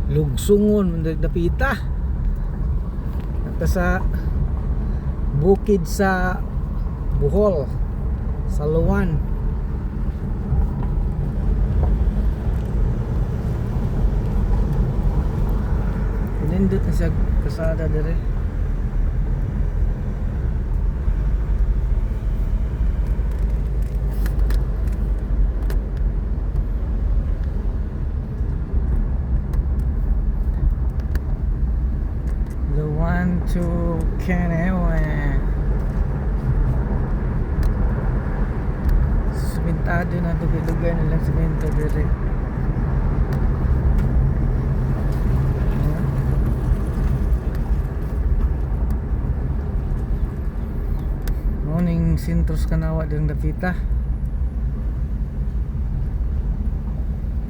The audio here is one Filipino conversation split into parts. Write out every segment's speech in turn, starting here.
lugsungon dapita at sa bukid sa Bohol sa Luwan. Nindot na siya kasada dire. The one to Kenewe. Simentado na dugay-dugay nilang semento dire. Morning sintros kanawa dirang dapita.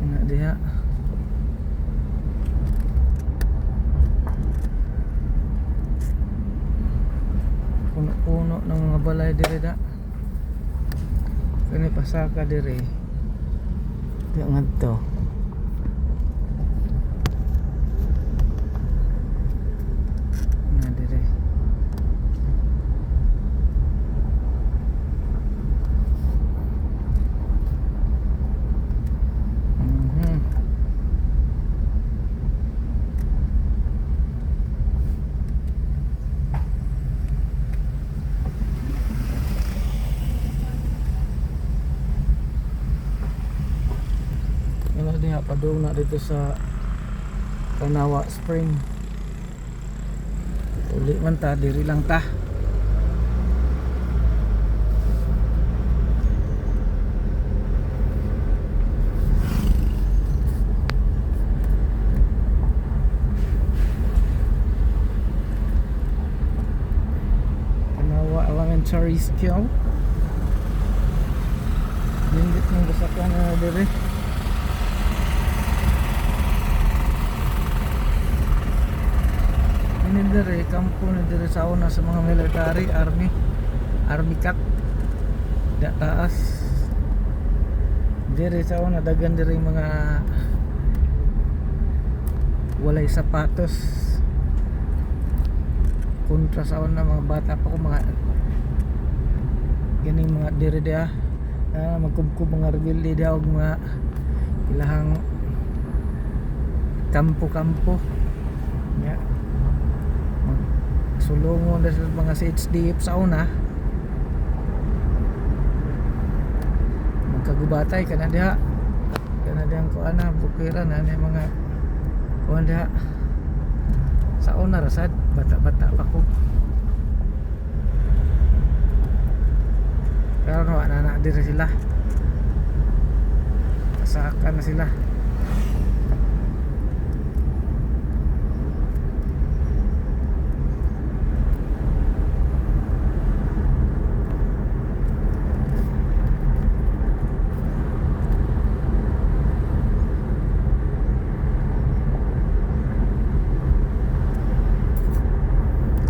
Ina diha. Puno-puno ng mga balay dire da. Kani pasaka dire. Di ngadto. Na dire. Diha padung na dito sa Kanawa Spring. Uli man ta diri lang ta. Kanawa Elementary School. Dindit ng basakan na diri. Ini dari kampung dari sauna sa mga military army cat da taas dari sauna dagan dari mga walay sapatos kontra sauna mga bata pa ko mga ganing mga diri dia magkubkub mga rebelde dia og mga ilahang kampo-kampo ya. Sulungon sa mga CHDF sa una magkagubatay kana diha ko ana bukiran ana mga kuan diha sa una rasad bata-bata pa ko pero no ana diri sila kasakan na sila.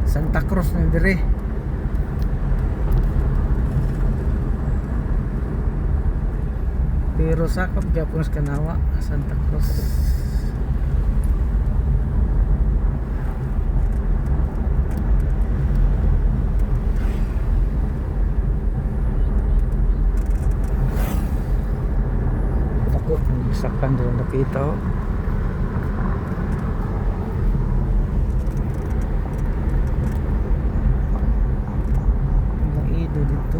Santa Cruz na dire. Pero sakop gyapon sa Kanawa, Santa Cruz. Takot sakan doon nakita. Dito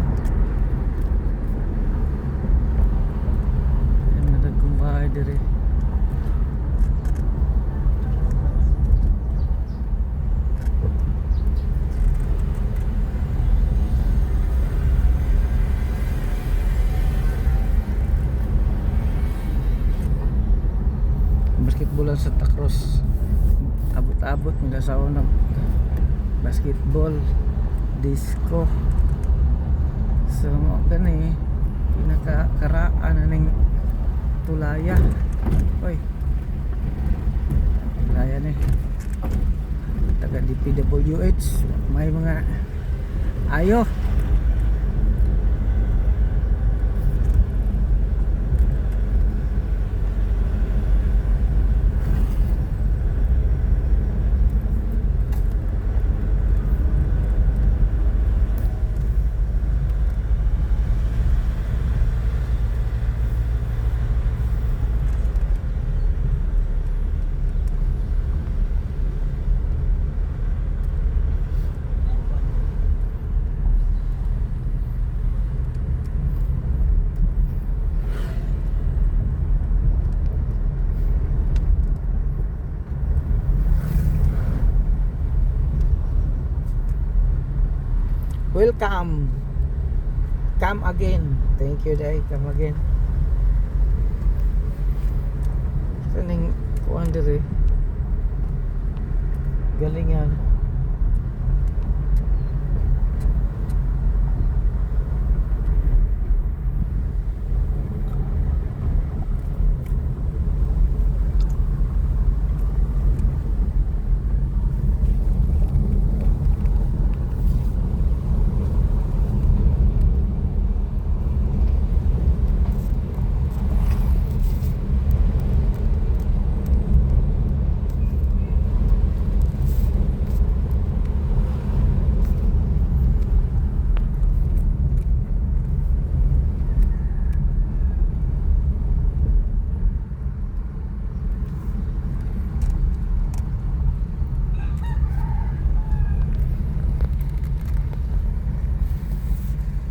yang ada kumbay dire. Basketball sa Santa Cruz abot-abot mga sauna basketball disco. So gani pinakakaraan na ning tulaya. Oy. Tulaya ni. Taga DPWH may mga ayo. Welcome. Come again. Thank you day. Come again. Saning kuan diri. Galingan.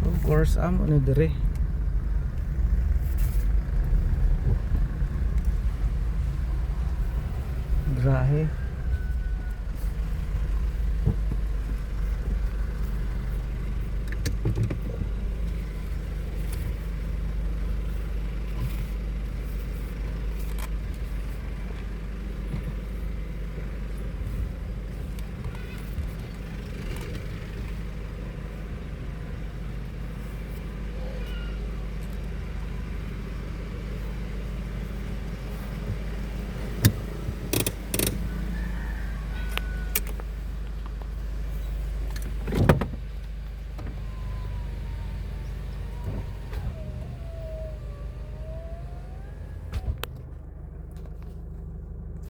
Of course, ano dire. Grahe.